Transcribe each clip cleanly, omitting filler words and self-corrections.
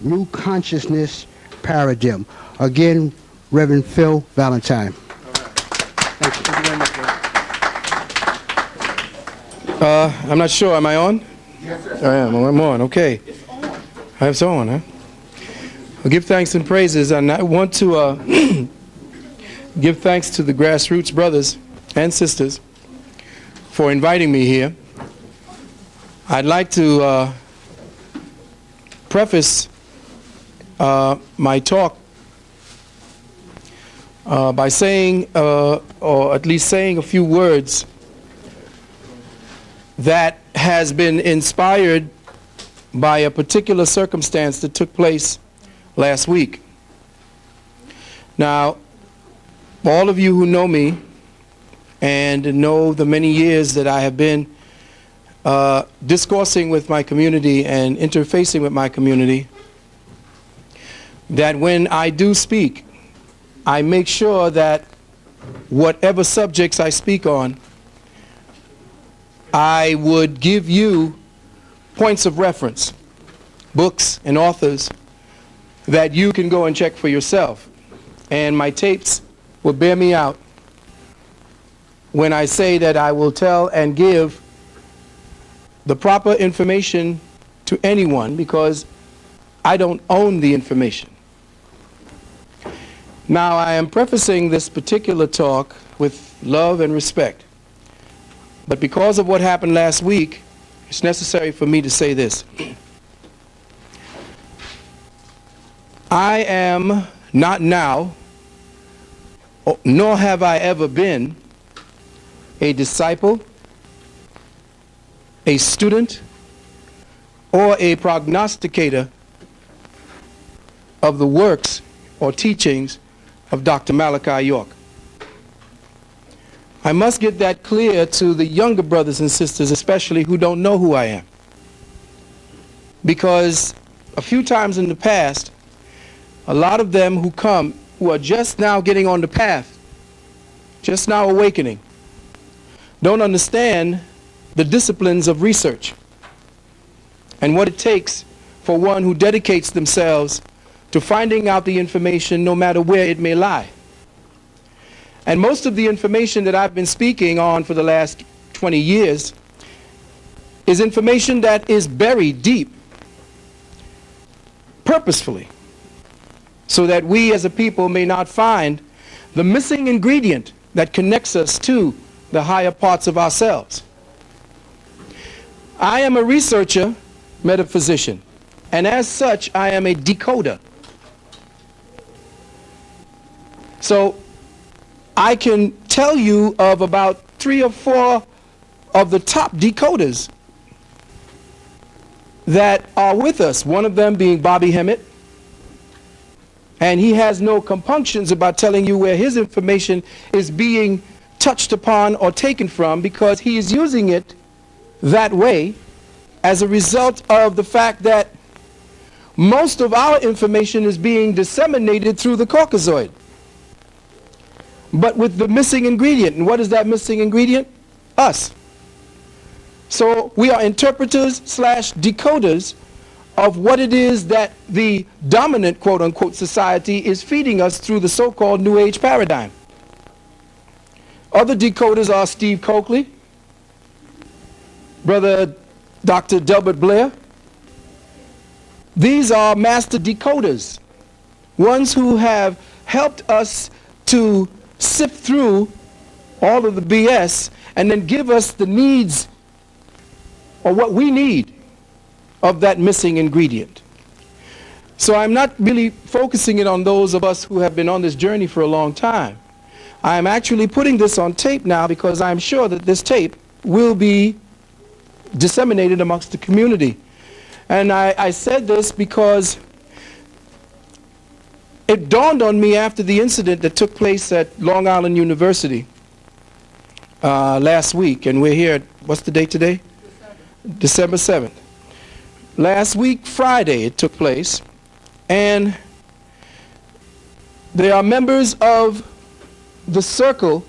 new consciousness paradigm. Again, Reverend Phil Valentine. Thank you. Thank you very much, brother. I'm not sure. Am I on? Yes, sir. I am. I'm on. Okay. It's on, huh? Well, give thanks and praises. And I want to give thanks to the grassroots brothers and sisters for inviting me here. I'd like to preface my talk by saying, or at least saying a few words that has been inspired by a particular circumstance that took place last week. Now, all of you who know me and know the many years that I have been discoursing with my community and interfacing with my community, that when I do speak, I make sure that whatever subjects I speak on, I would give you points of reference, books and authors that you can go and check for yourself. And my tapes will bear me out when I say that I will tell and give the proper information to anyone, because I don't own the information. Now, I am prefacing this particular talk with love and respect, but because of what happened last week, it's necessary for me to say this. I am not now, nor have I ever been, a disciple, a student, or a prognosticator of the works or teachings of Dr. Malachi York. I must get that clear to the younger brothers and sisters, especially who don't know who I am. Because a few times in the past, a lot of them who come, who are just now getting on the path, just now awakening, don't understand the disciplines of research and what it takes for one who dedicates themselves to finding out the information no matter where it may lie. And most of the information that I've been speaking on for the last 20 years is information that is buried deep, purposefully, so that we as a people may not find the missing ingredient that connects us to the higher parts of ourselves. I am a researcher, metaphysician, and as such, I am a decoder. So I can tell you of about 3 or 4 of the top decoders that are with us, one of them being Bobby Hemmett, and he has no compunctions about telling you where his information is being touched upon or taken from, because he is using it that way as a result of the fact that most of our information is being disseminated through the Caucasoid, but with the missing ingredient. And what is that missing ingredient? Us. So we are interpreters / decoders of what it is that the dominant quote-unquote society is feeding us through the so-called New Age paradigm. Other decoders are Steve Coakley, Brother Dr. Delbert Blair. These are master decoders, ones who have helped us to sift through all of the BS and then give us the needs, or what we need, of that missing ingredient. So I'm not really focusing it on those of us who have been on this journey for a long time. I'm actually putting this on tape now because I'm sure that this tape will be disseminated amongst the community. And I said this because it dawned on me after the incident that took place at Long Island University last week, and we're here, what's the date today? December 7th. Last week, Friday, it took place, and there are members of the circle,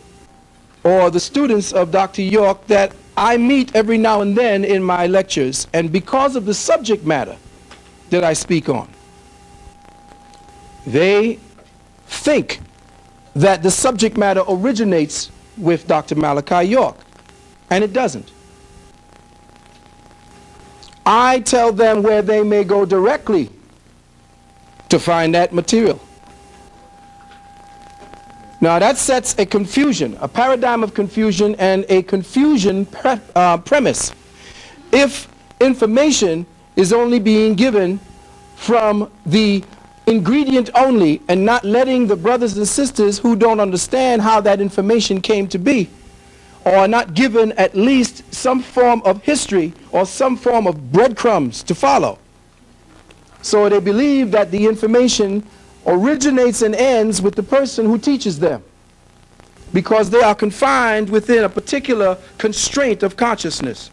or the students of Dr. York, that I meet every now and then in my lectures, and because of the subject matter that I speak on, They think that the subject matter originates with Dr. Malachi York, and it doesn't. I tell them where they may go directly to find that material. Now that sets a confusion, a paradigm of confusion and a confusion premise. If information is only being given from the ingredient only and not letting the brothers and sisters who don't understand how that information came to be, or are not given at least some form of history or some form of breadcrumbs to follow. So they believe that the information originates and ends with the person who teaches them, because they are confined within a particular constraint of consciousness.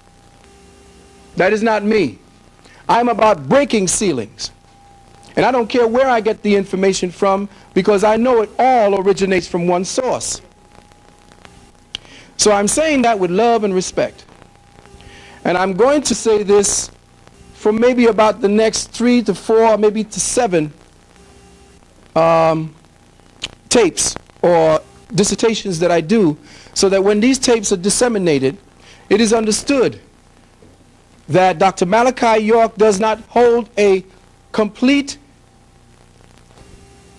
That is not me. I'm about breaking ceilings. And I don't care where I get the information from, because I know it all originates from one source. So I'm saying that with love and respect. And I'm going to say this for maybe about the next 3 to 4, maybe to 7 tapes or dissertations that I do, so that when these tapes are disseminated, it is understood that Dr. Malachi York does not hold a complete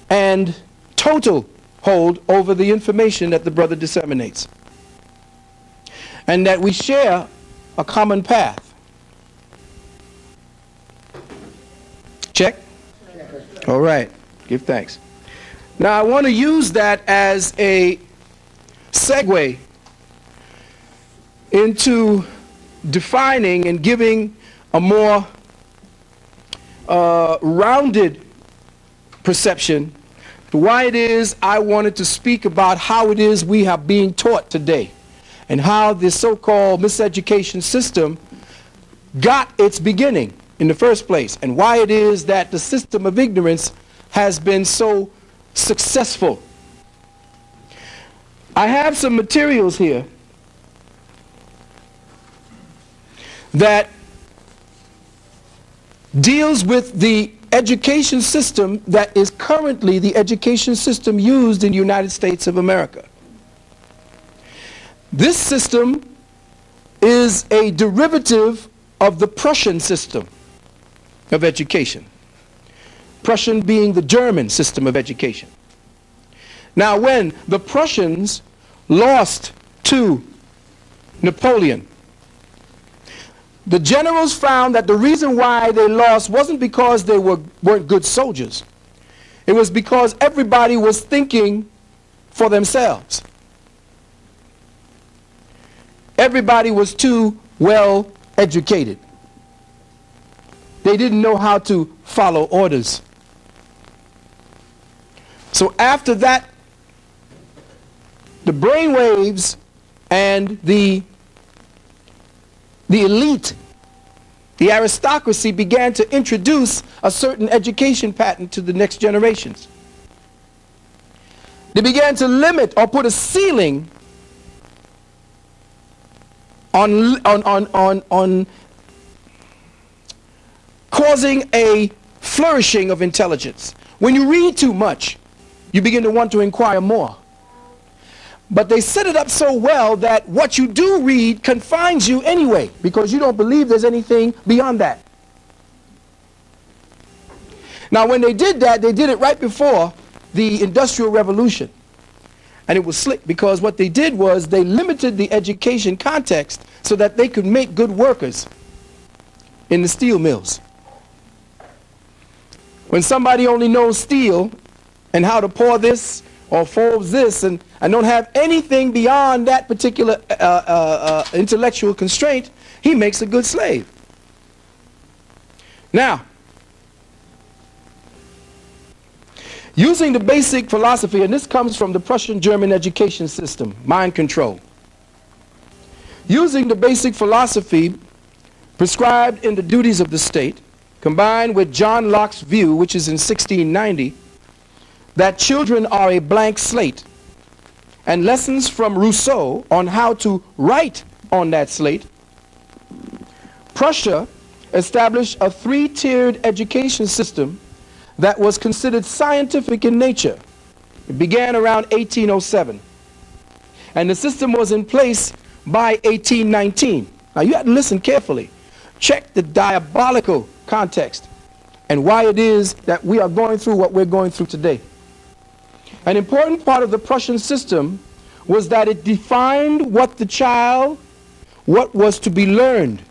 and total hold over the information that the brother disseminates, and that we share a common path. Check? All right. Give thanks. Now I want to use that as a segue into defining and giving a more rounded perception to why it is I wanted to speak about how it is we are being taught today, and how this so-called miseducation system got its beginning in the first place, and why it is that the system of ignorance has been so successful. I have some materials here that deals with the education system that is currently the education system used in the United States of America. This system is a derivative of the Prussian system of education. Prussian being the German system of education. Now, when the Prussians lost to Napoleon, the generals found that the reason why they lost wasn't because they weren't good soldiers. It was because everybody was thinking for themselves. Everybody was too well educated. They didn't know how to follow orders. So after that, the brainwaves and the elite, the aristocracy, began to introduce a certain education pattern to the next generations. They began to limit or put a ceiling on causing a flourishing of intelligence. When you read too much, you begin to want to inquire more. But they set it up so well that what you do read confines you anyway, because you don't believe there's anything beyond that. Now, when they did that, they did it right before the Industrial Revolution. And it was slick, because what they did was they limited the education context so that they could make good workers in the steel mills. When somebody only knows steel and how to pour this or fold this and don't have anything beyond that particular intellectual constraint, he makes a good slave. Now, using the basic philosophy, and this comes from the Prussian-German education system, mind control. Using the basic philosophy prescribed in the duties of the state, combined with John Locke's view, which is in 1690, that children are a blank slate, and lessons from Rousseau on how to write on that slate, Prussia established a 3-tiered education system that was considered scientific in nature. It began around 1807. And the system was in place by 1819. Now you have to listen carefully. Check the diabolical context and why it is that we are going through what we're going through today. An important part of the Prussian system was that it defined what was to be learned,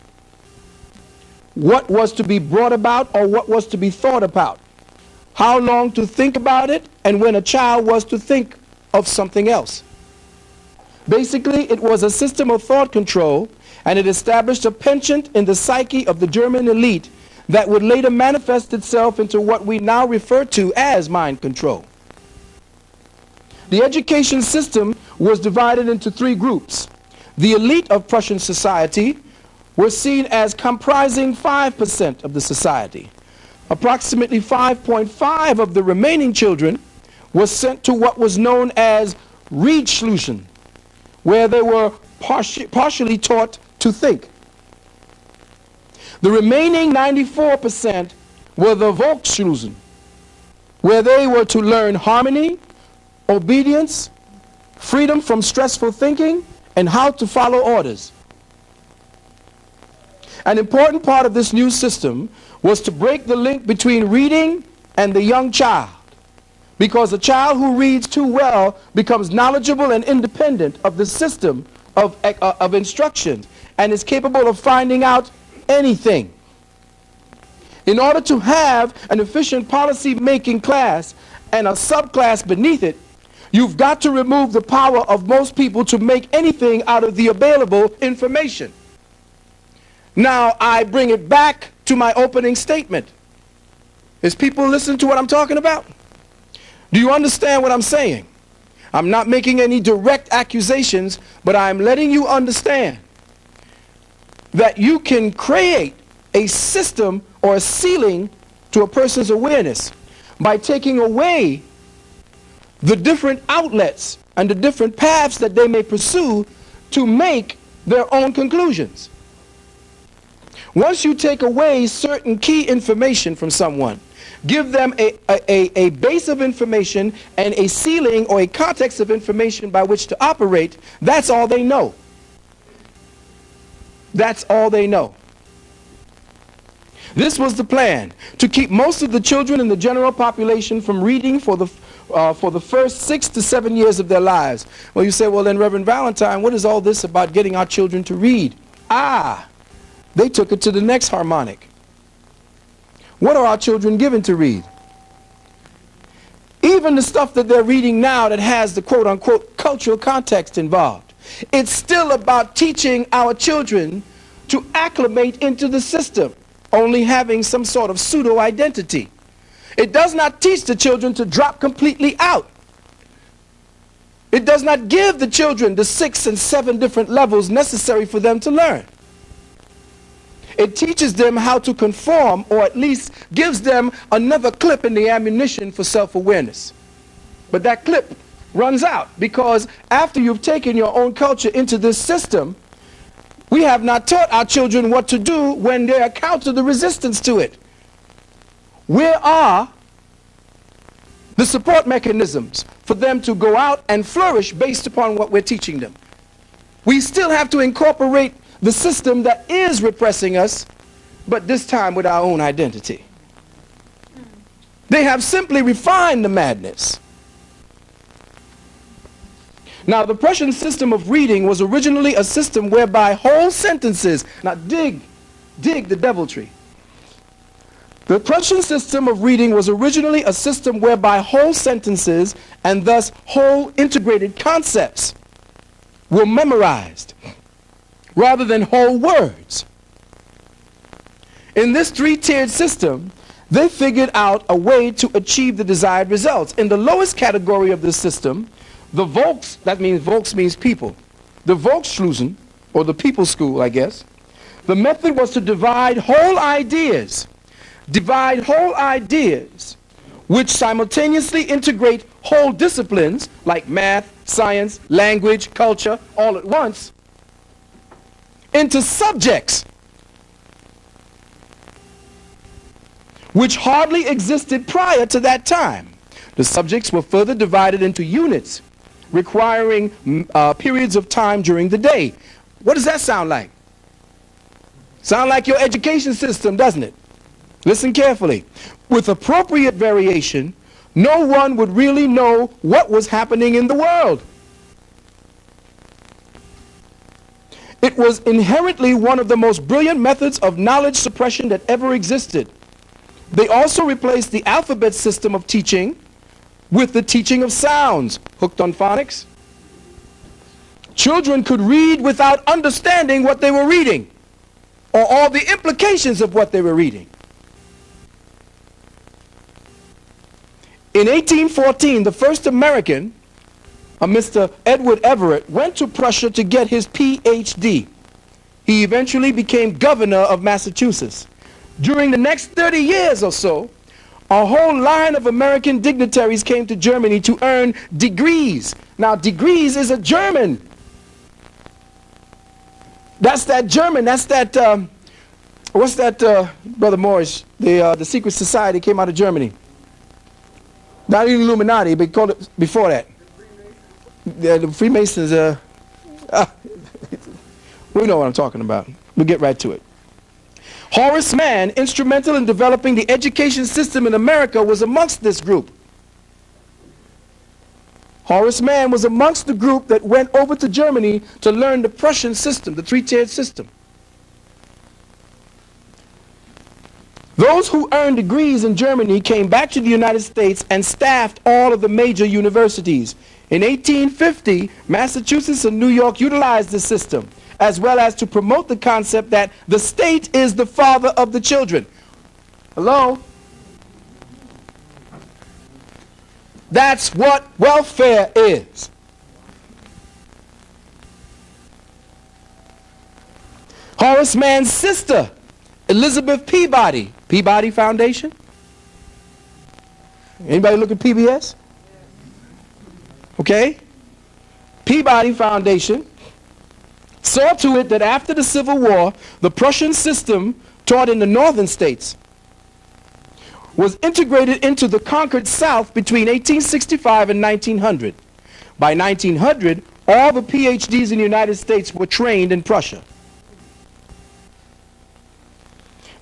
what was to be brought about, or what was to be thought about, how long to think about it, and when a child was to think of something else. Basically, it was a system of thought control, and it established a penchant in the psyche of the German elite that would later manifest itself into what we now refer to as mind control. The education system was divided into three groups. The elite of Prussian society were seen as comprising 5% of the society. Approximately 5.5 of the remaining children were sent to what was known as Riedschlusen, where they were partially taught to think. The remaining 94% were the Volksschlusen, where they were to learn harmony, obedience, freedom from stressful thinking, and how to follow orders. An important part of this new system was to break the link between reading and the young child, because a child who reads too well becomes knowledgeable and independent of the system of instruction and is capable of finding out anything. In order to have an efficient policy-making class and a subclass beneath it, you've got to remove the power of most people to make anything out of the available information. Now, I bring it back to my opening statement. Is people listening to what I'm talking about? Do you understand what I'm saying? I'm not making any direct accusations, but I'm letting you understand that you can create a system or a ceiling to a person's awareness by taking away the different outlets and the different paths that they may pursue to make their own conclusions. Once you take away certain key information from someone, give them a base of information and a ceiling or a context of information by which to operate, that's all they know. That's all they know. This was the plan, to keep most of the children in the general population from reading for the first 6 to 7 years of their lives. Well, you say, well then, Reverend Valentine, what is all this about getting our children to read? They took it to the next harmonic. What are our children given to read? Even the stuff that they're reading now that has the quote-unquote cultural context involved, it's still about teaching our children to acclimate into the system, only having some sort of pseudo-identity. It does not teach the children to drop completely out. It does not give the children the 6 and 7 different levels necessary for them to learn. It teaches them how to conform, or at least gives them another clip in the ammunition for self-awareness. But that clip runs out, because after you've taken your own culture into this system, we have not taught our children what to do when they encounter the resistance to it. Where are the support mechanisms for them to go out and flourish based upon what we're teaching them? We still have to incorporate the system that is repressing us, but this time with our own identity. They have simply refined the madness. Now, the Prussian system of reading was originally a system whereby whole sentences, now dig the deviltry. The Prussian system of reading was originally a system whereby whole sentences, and thus whole integrated concepts, were memorized rather than whole words. In this 3-tiered system, they figured out a way to achieve the desired results. In the lowest category of this system, the Volks, that means Volks means people, the Volksschlusen, or the people school, I guess, the method was to divide whole ideas, which simultaneously integrate whole disciplines like math, science, language, culture, all at once, into subjects which hardly existed prior to that time. The subjects were further divided into units, requiring periods of time during the day. What does that sound like? Sound like your education system, doesn't it? Listen carefully. With appropriate variation, no one would really know what was happening in the world. It was inherently one of the most brilliant methods of knowledge suppression that ever existed. They also replaced the alphabet system of teaching with the teaching of sounds. Hooked on phonics? Children could read without understanding what they were reading, or all the implications of what they were reading. In 1814, the first American, a Mr. Edward Everett, went to Prussia to get his Ph.D. He eventually became governor of Massachusetts. During the next 30 years or so, a whole line of American dignitaries came to Germany to earn degrees. Now, degrees is a German. That's that German. That's that, what's that, Brother Morris? The secret society came out of Germany. Not even Illuminati, but called it before that. The Freemasons, we know what I'm talking about. We'll get right to it. Horace Mann, instrumental in developing the education system in America, was amongst this group. Horace Mann was amongst the group that went over to Germany to learn the Prussian system, the three-tiered system. Those who earned degrees in Germany came back to the United States and staffed all of the major universities. In 1850, Massachusetts and New York utilized this system, as well as to promote the concept that the state is the father of the children. Hello? That's what welfare is. Horace Mann's sister, Elizabeth Peabody, Peabody Foundation. Anybody look at PBS? Okay? Peabody Foundation saw to it that after the Civil War, the Prussian system taught in the northern states was integrated into the conquered South between 1865 and 1900. By 1900, all the PhDs in the United States were trained in Prussia.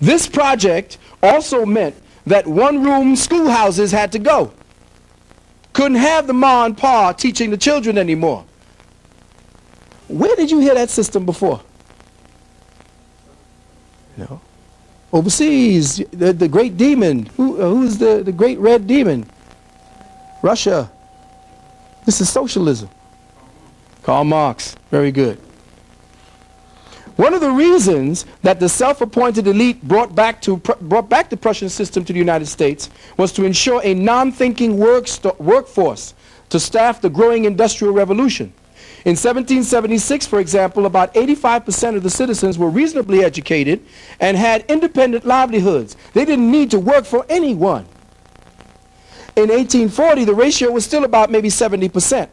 This project also meant that one-room schoolhouses had to go. Couldn't have the ma and pa teaching the children anymore. Where did you hear that system before? No. Overseas, the great demon. Who's the great red demon? Russia. This is socialism. Karl Marx. Very good. One of the reasons that the self-appointed elite brought back the Prussian system to the United States was to ensure a non-thinking workforce to staff the growing Industrial Revolution. In 1776, for example, about 85% of the citizens were reasonably educated and had independent livelihoods. They didn't need to work for anyone. In 1840, the ratio was still about maybe 70%.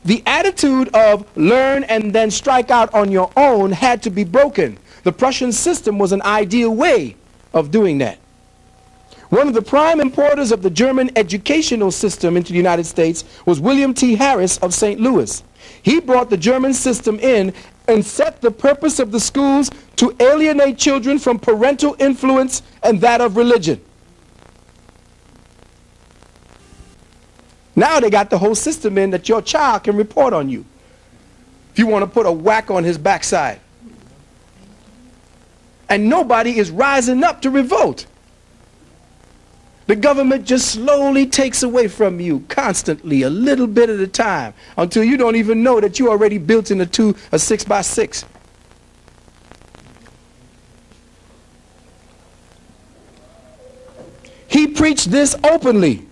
The attitude of learn and then strike out on your own had to be broken. The Prussian system was an ideal way of doing that. One of the prime importers of the German educational system into the United States was William T. Harris of St. Louis. He brought the German system in and set the purpose of the schools to alienate children from parental influence and that of religion. Now they got the whole system in that your child can report on you if you want to put a whack on his backside. And nobody is rising up to revolt. The government just slowly takes away from you constantly, a little bit at a time, until you don't even know that you already built in a 6x6. He preached this openly.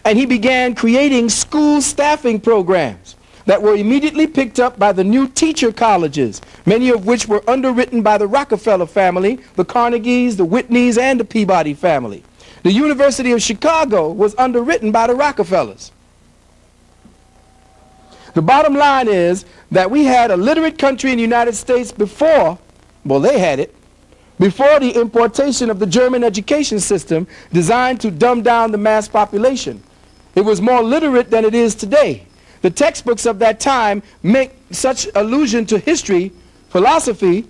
And he began creating school staffing programs that were immediately picked up by the new teacher colleges, many of which were underwritten by the Rockefeller family, the Carnegies, the Whitneys, and the Peabody family. The University of Chicago was underwritten by the Rockefellers. The bottom line is that we had a literate country in the United States before, well, they had it, before the importation of the German education system designed to dumb down the mass population. It was more literate than it is today. The textbooks of that time make such allusion to history, philosophy,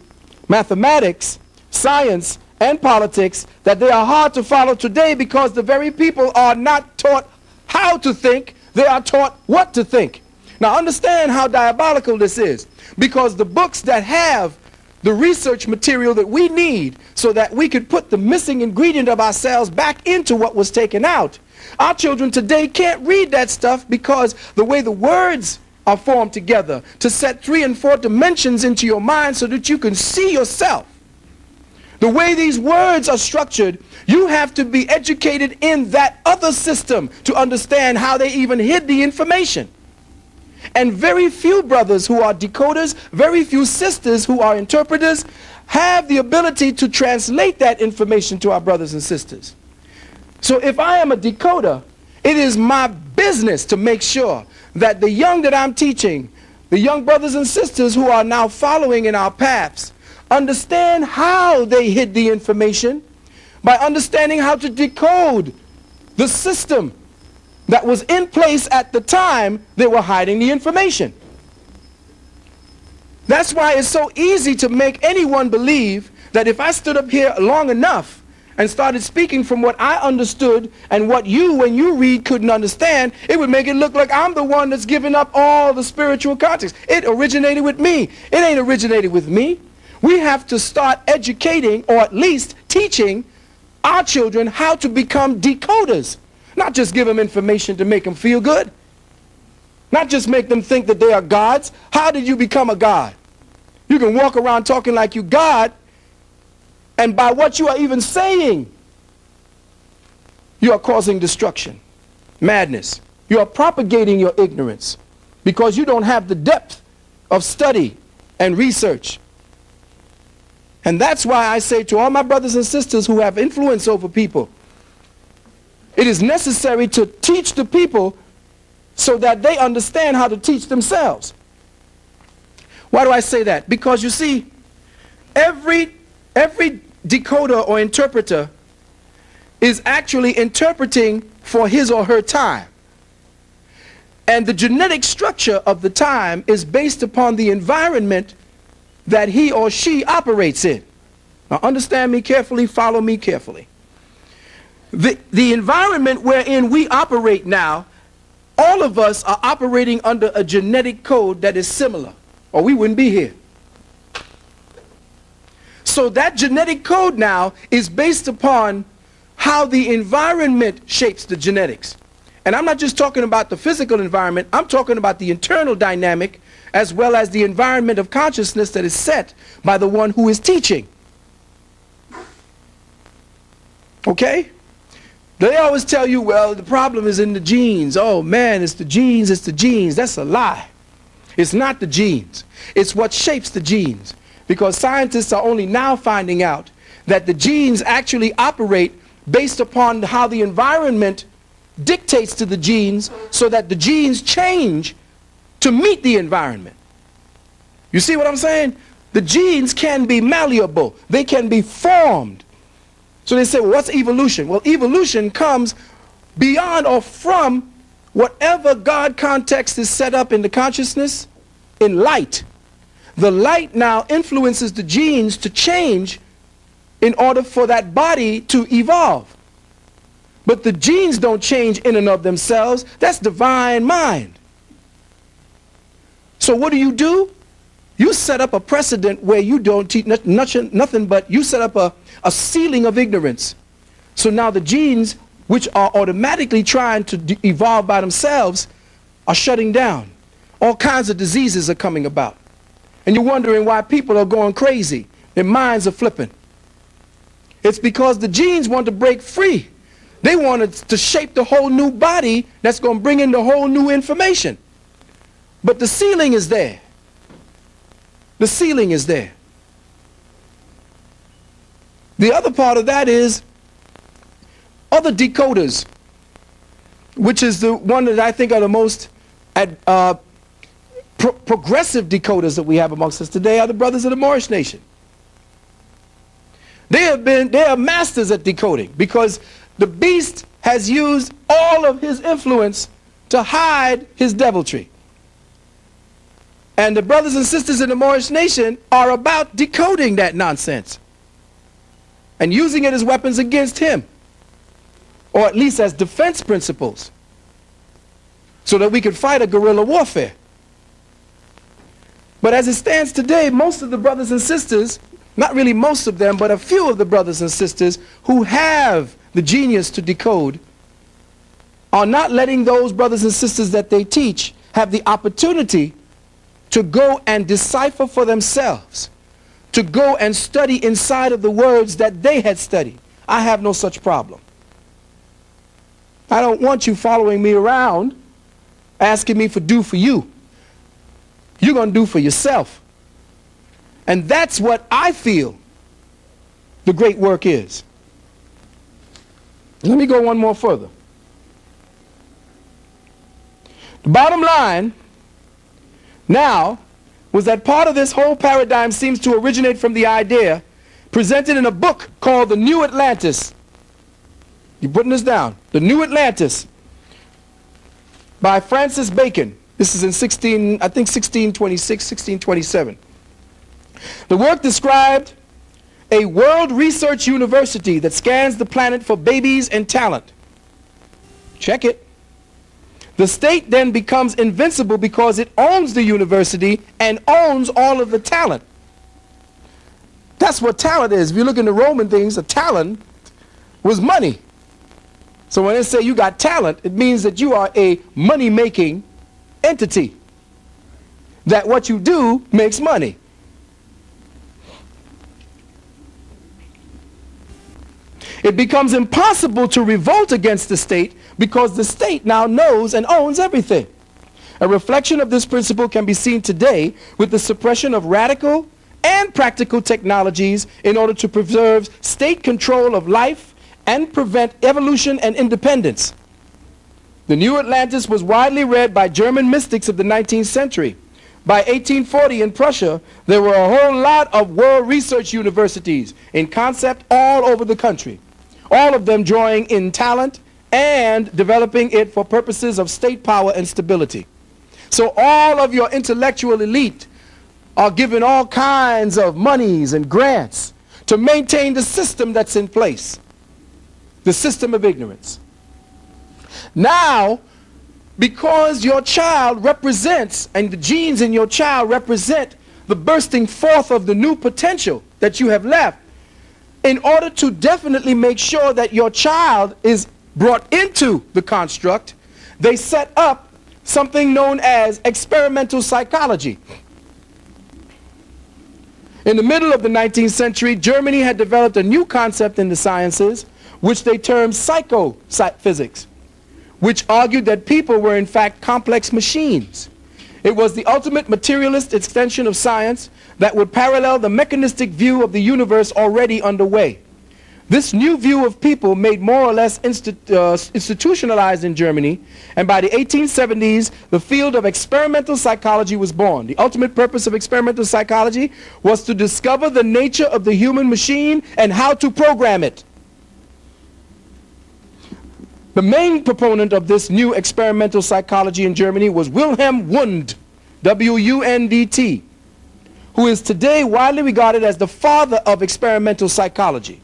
mathematics, science, and politics that they are hard to follow today because the very people are not taught how to think, they are taught what to think. Now understand how diabolical this is, because the books that have the research material that we need so that we could put the missing ingredient of ourselves back into what was taken out, our children today can't read that stuff because the way the words are formed together to set 3 and 4 dimensions into your mind so that you can see yourself. The way these words are structured, you have to be educated in that other system to understand how they even hid the information. And very few brothers who are decoders, very few sisters who are interpreters have the ability to translate that information to our brothers and sisters. So if I am a decoder, it is my business to make sure that the young that I'm teaching, the young brothers and sisters who are now following in our paths, understand how they hid the information by understanding how to decode the system that was in place at the time they were hiding the information. That's why it's so easy to make anyone believe that if I stood up here long enough and started speaking from what I understood and what you, when you read, couldn't understand, it would make it look like I'm the one that's giving up all the spiritual context. It originated with me. It ain't originated with me. We have to start educating, or at least teaching, our children how to become decoders. Not just give them information to make them feel good. Not just make them think that they are gods. How did you become a god? You can walk around talking like you God, and by what you are even saying, you are causing destruction, madness. You are propagating your ignorance because you don't have the depth of study and research. And that's why I say to all my brothers and sisters who have influence over people, it is necessary to teach the people so that they understand how to teach themselves. Why do I say that? Because you see, every decoder or interpreter is actually interpreting for his or her time. And the genetic structure of the time is based upon the environment that he or she operates in. Now understand me carefully, follow me carefully. The environment wherein we operate now, all of us are operating under a genetic code that is similar, or we wouldn't be here. So that genetic code now is based upon how the environment shapes the genetics. And I'm not just talking about the physical environment, I'm talking about the internal dynamic as well as the environment of consciousness that is set by the one who is teaching. Okay? They always tell you, well, the problem is in the genes. Oh man, it's the genes, it's the genes. That's a lie. It's not the genes. It's what shapes the genes. Because scientists are only now finding out that the genes actually operate based upon how the environment dictates to the genes so that the genes change to meet the environment. You see what I'm saying? The genes can be malleable. They can be formed. So they say, well, what's evolution? Well, evolution comes beyond or from whatever God context is set up in the consciousness in light. The light now influences the genes to change in order for that body to evolve. But the genes don't change in and of themselves. That's divine mind. So what do? You set up a precedent where you don't teach nothing but you set up a ceiling of ignorance. So now the genes, which are automatically trying to evolve by themselves, are shutting down. All kinds of diseases are coming about. And you're wondering why people are going crazy. Their minds are flipping. It's because the genes want to break free. They wanted to shape the whole new body that's going to bring in the whole new information. But the ceiling is there. The ceiling is there. The other part of that is other decoders, which is the one that I think are the most progressive decoders that we have amongst us today, are the brothers of the Moorish nation. They are masters at decoding, because the beast has used all of his influence to hide his deviltry. And the brothers and sisters in the Moorish nation are about decoding that nonsense and using it as weapons against him, or at least as defense principles, so that we can fight a guerrilla warfare. But as it stands today, most of the brothers and sisters, not really most of them, but a few of the brothers and sisters who have the genius to decode, are not letting those brothers and sisters that they teach have the opportunity to go and decipher for themselves, to go and study inside of the words that they had studied. I have no such problem. I don't want you following me around asking me for do for you. You're going to do for yourself. And that's what I feel the great work is. Let me go one more further. The bottom line now was that part of this whole paradigm seems to originate from the idea presented in a book called The New Atlantis. You putting this down? The New Atlantis by Francis Bacon. This is in 1626, 1627. The work described a world research university that scans the planet for babies and talent. Check it. The state then becomes invincible because it owns the university and owns all of the talent. That's what talent is. If you look in the Roman things, a talent was money. So when they say you got talent, it means that you are a money-making entity. That what you do makes money. It becomes impossible to revolt against the state because the state now knows and owns everything. A reflection of this principle can be seen today with the suppression of radical and practical technologies in order to preserve state control of life and prevent evolution and independence. The New Atlantis was widely read by German mystics of the 19th century. By 1840 in Prussia, there were a whole lot of world research universities in concept all over the country, all of them drawing in talent and developing it for purposes of state power and stability. So all of your intellectual elite are given all kinds of monies and grants to maintain the system that's in place, the system of ignorance. Now, because your child represents, and the genes in your child represent the bursting forth of the new potential that you have left, in order to definitely make sure that your child is brought into the construct, they set up something known as experimental psychology. In the middle of the 19th century, Germany had developed a new concept in the sciences, which they termed psychophysics, which argued that people were in fact complex machines. It was the ultimate materialist extension of science that would parallel the mechanistic view of the universe already underway. This new view of people made more or less institutionalized in Germany, and by the 1870s, the field of experimental psychology was born. The ultimate purpose of experimental psychology was to discover the nature of the human machine and how to program it. The main proponent of this new experimental psychology in Germany was Wilhelm Wundt, W-U-N-D-T, who is today widely regarded as the father of experimental psychology.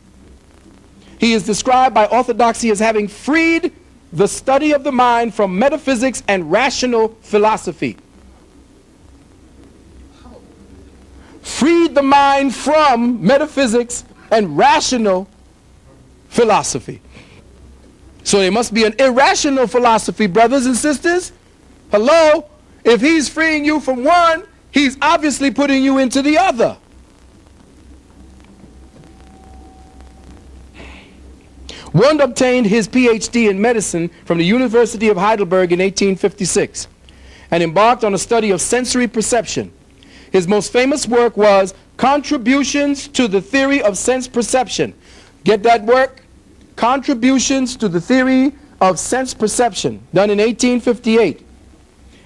He is described by orthodoxy as having freed the study of the mind from metaphysics and rational philosophy. Freed the mind from metaphysics and rational philosophy. So there must be an irrational philosophy, brothers and sisters. Hello? If he's freeing you from one, he's obviously putting you into the other. Wundt obtained his PhD in medicine from the University of Heidelberg in 1856 and embarked on a study of sensory perception. His most famous work was Contributions to the Theory of Sense Perception. Get that work? Contributions to the Theory of Sense Perception, done in 1858.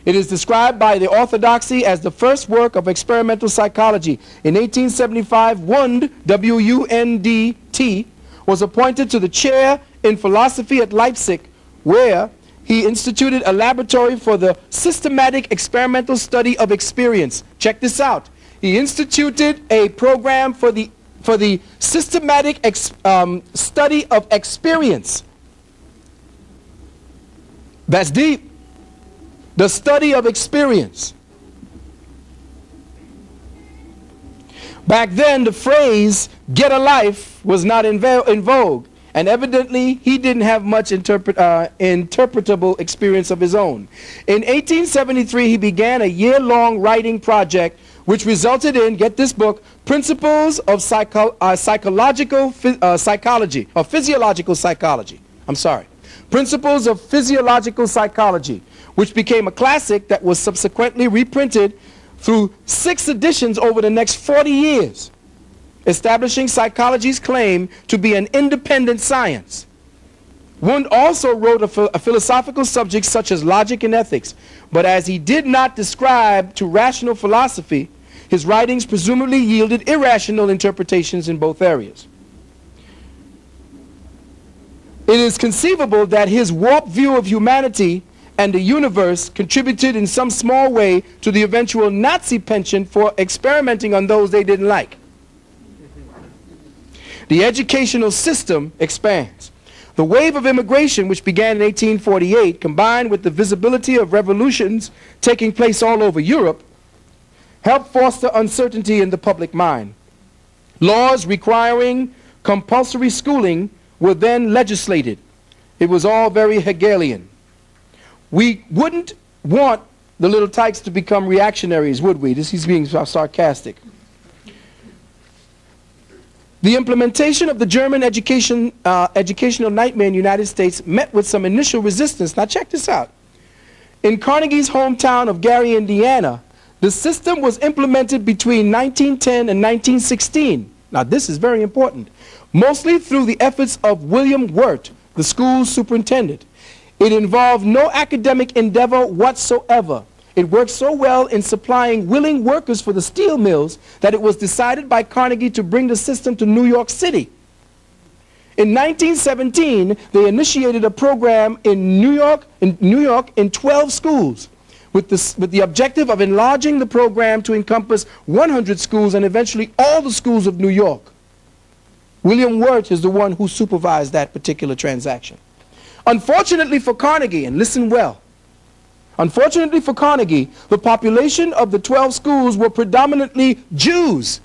It is described by the orthodoxy as the first work of experimental psychology. In 1875, Wundt, W-U-N-D-T, was appointed to the chair in philosophy at Leipzig, where he instituted a laboratory for the systematic experimental study of experience. Check this out. He instituted a program for the systematic study of experience. That's deep. The study of experience. Back then, the phrase "get a life" was not in vogue, and evidently he didn't have much interpretable experience of his own. In 1873, he began a year-long writing project which resulted in, get this book, Principles of Physiological Psychology. Principles of Physiological Psychology, which became a classic that was subsequently reprinted through 6 editions over the next 40 years, establishing psychology's claim to be an independent science. Wundt also wrote a philosophical subjects such as logic and ethics, but as he did not describe to rational philosophy, his writings presumably yielded irrational interpretations in both areas. It is conceivable that his warped view of humanity and the universe contributed in some small way to the eventual Nazi penchant for experimenting on those they didn't like. The educational system expands. The wave of immigration, which began in 1848, combined with the visibility of revolutions taking place all over Europe, helped foster uncertainty in the public mind. Laws requiring compulsory schooling were then legislated. It was all very Hegelian. We wouldn't want the little tykes to become reactionaries, would we? He's being sarcastic. The implementation of the German educational nightmare in the United States met with some initial resistance. Now check this out. In Carnegie's hometown of Gary, Indiana, the system was implemented between 1910 and 1916. Now this is very important. Mostly through the efforts of William Wirt, the school's superintendent. It involved no academic endeavor whatsoever. It worked so well in supplying willing workers for the steel mills that it was decided by Carnegie to bring the system to New York City. In 1917, they initiated a program in New York in 12 schools with the objective of enlarging the program to encompass 100 schools and eventually all the schools of New York. William Wirt is the one who supervised that particular transaction. Unfortunately for Carnegie, and listen well, unfortunately for Carnegie, the population of the 12 schools were predominantly Jews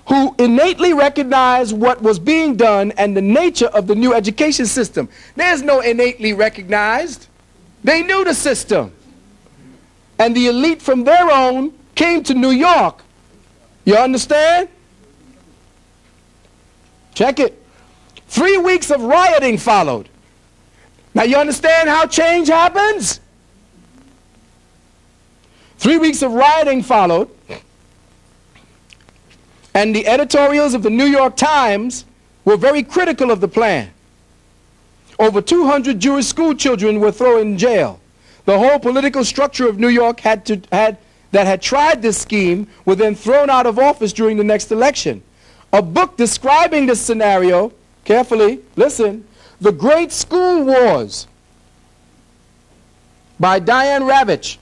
who innately recognized what was being done and the nature of the new education system. There's no innately recognized. They knew the system. And the elite from their own came to New York. You understand? Check it. 3 weeks of rioting followed. Now you understand how change happens? 3 weeks of rioting followed. And the editorials of the New York Times were very critical of the plan. Over 200 Jewish school children were thrown in jail. The whole political structure of New York that had tried this scheme were then thrown out of office during the next election. A book describing this scenario, carefully, listen, The Great School Wars by Diane Ravitch.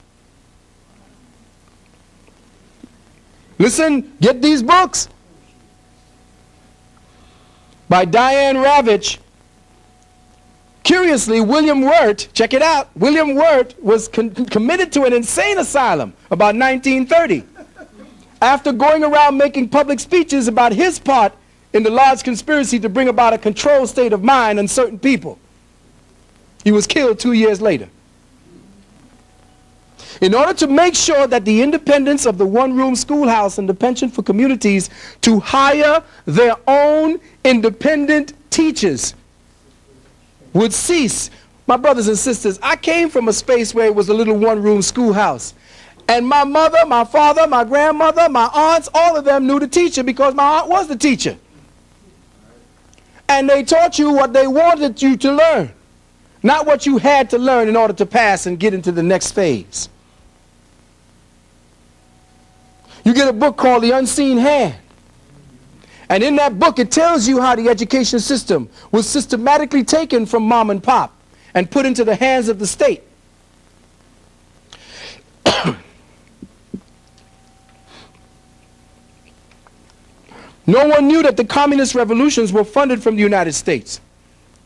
Listen, get these books. By Diane Ravitch. Curiously, William Wirt, check it out, William Wirt was committed to an insane asylum about 1930 after going around making public speeches about his part in the large conspiracy to bring about a controlled state of mind on certain people. He was killed 2 years later. In order to make sure that the independence of the one-room schoolhouse and the penchant for communities to hire their own independent teachers would cease. My brothers and sisters, I came from a space where it was a little one-room schoolhouse. And my mother, my father, my grandmother, my aunts, all of them knew the teacher because my aunt was the teacher. And they taught you what they wanted you to learn. not what you had to learn in order to pass and get into the next phase. You get a book called The Unseen Hand. And in that book, it tells you how the education system was systematically taken from mom and pop and put into the hands of the state. No one knew that the communist revolutions were funded from the United States.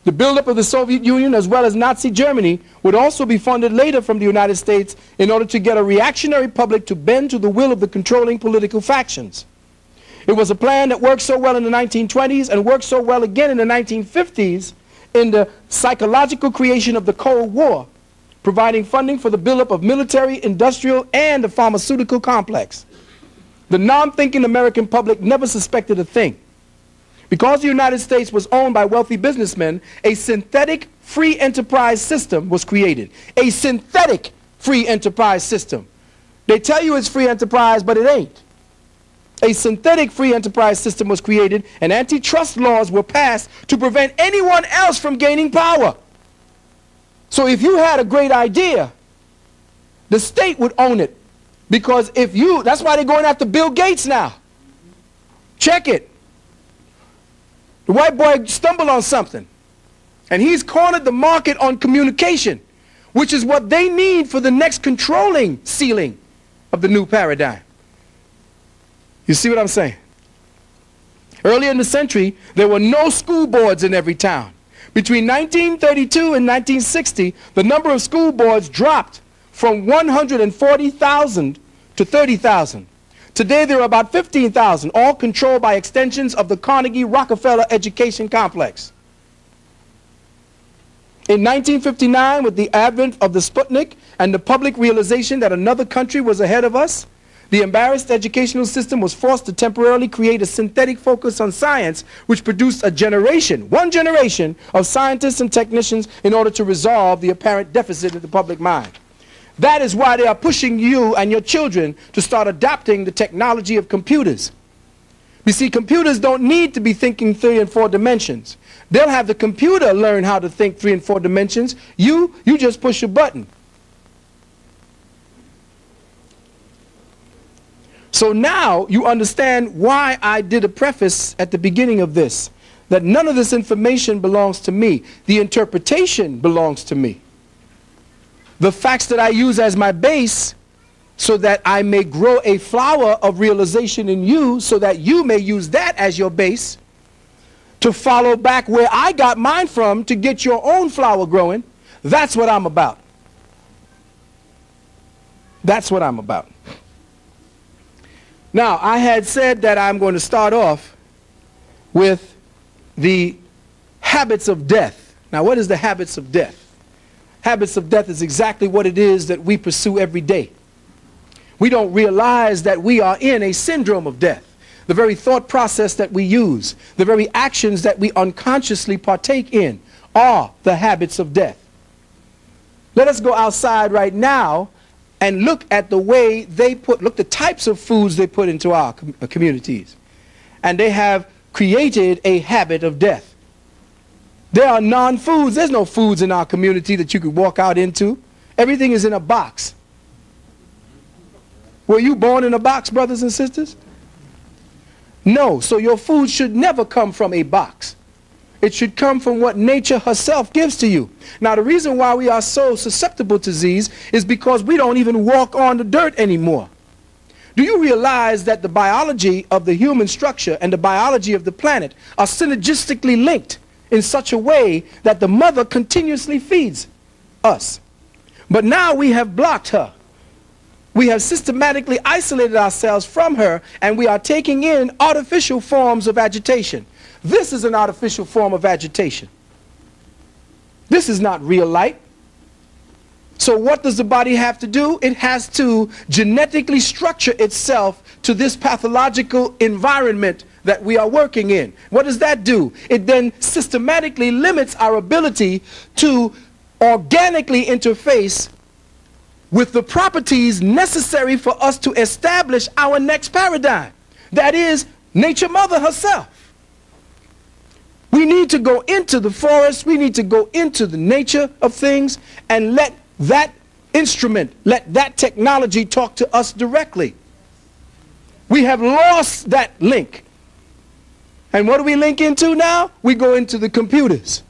The buildup of the Soviet Union as well as Nazi Germany would also be funded later from the United States in order to get a reactionary public to bend to the will of the controlling political factions. It was a plan that worked so well in the 1920s and worked so well again in the 1950s in the psychological creation of the Cold War, providing funding for the buildup of military, industrial, and the pharmaceutical complex. The non-thinking American public never suspected a thing. Because the United States was owned by wealthy businessmen, a synthetic free enterprise system was created. A synthetic free enterprise system. They tell you it's free enterprise, but it ain't. A synthetic free enterprise system was created, and antitrust laws were passed to prevent anyone else from gaining power. So if you had a great idea, the state would own it. Because if you, that's why they're going after Bill Gates now. Check it. The white boy stumbled on something, and he's cornered the market on communication, which is what they need for the next controlling ceiling of the new paradigm. You see what I'm saying? Earlier in the century, there were no school boards in every town. Between 1932 and 1960, the number of school boards dropped from 140,000 to 30,000. Today there are about 15,000, all controlled by extensions of the Carnegie-Rockefeller education complex. In 1959, with the advent of the Sputnik and the public realization that another country was ahead of us, the embarrassed educational system was forced to temporarily create a synthetic focus on science, which produced a generation, one generation, of scientists and technicians in order to resolve the apparent deficit in the public mind. That is why they are pushing you and your children to start adopting the technology of computers. You see, computers don't need to be thinking 3 and 4 dimensions. They'll have the computer learn how to think 3 and 4 dimensions. You just push a button. So now you understand why I did a preface at the beginning of this, that none of this information belongs to me. The interpretation belongs to me. The facts that I use as my base so that I may grow a flower of realization in you, so that you may use that as your base to follow back where I got mine from to get your own flower growing. That's what I'm about. That's what I'm about. Now, I had said that I'm going to start off with the habits of death. Now, what is the habits of death? Habits of death is exactly what it is that we pursue every day. We don't realize that we are in a syndrome of death. The very thought process that we use, the very actions that we unconsciously partake in are the habits of death. Let us go outside right now and look at the way they look the types of foods they put into our communities. And they have created a habit of death. There are non-foods. There's no foods in our community that you could walk out into. Everything is in a box. Were you born in a box, brothers and sisters? No. So your food should never come from a box. It should come from what nature herself gives to you. Now, the reason why we are so susceptible to disease is because we don't even walk on the dirt anymore. Do you realize that the biology of the human structure and the biology of the planet are synergistically linked in such a way that the mother continuously feeds us? But now we have blocked her. We have systematically isolated ourselves from her, and we are taking in artificial forms of agitation. This is an artificial form of agitation. This is not real light. So what does the body have to do? It has to genetically structure itself to this pathological environment that we are working in. What does that do? It then systematically limits our ability to organically interface with the properties necessary for us to establish our next paradigm. That is, Nature Mother herself. We need to go into the forest, we need to go into the nature of things and let that instrument, let that technology talk to us directly. We have lost that link. And what do we link into now? We go into the computers.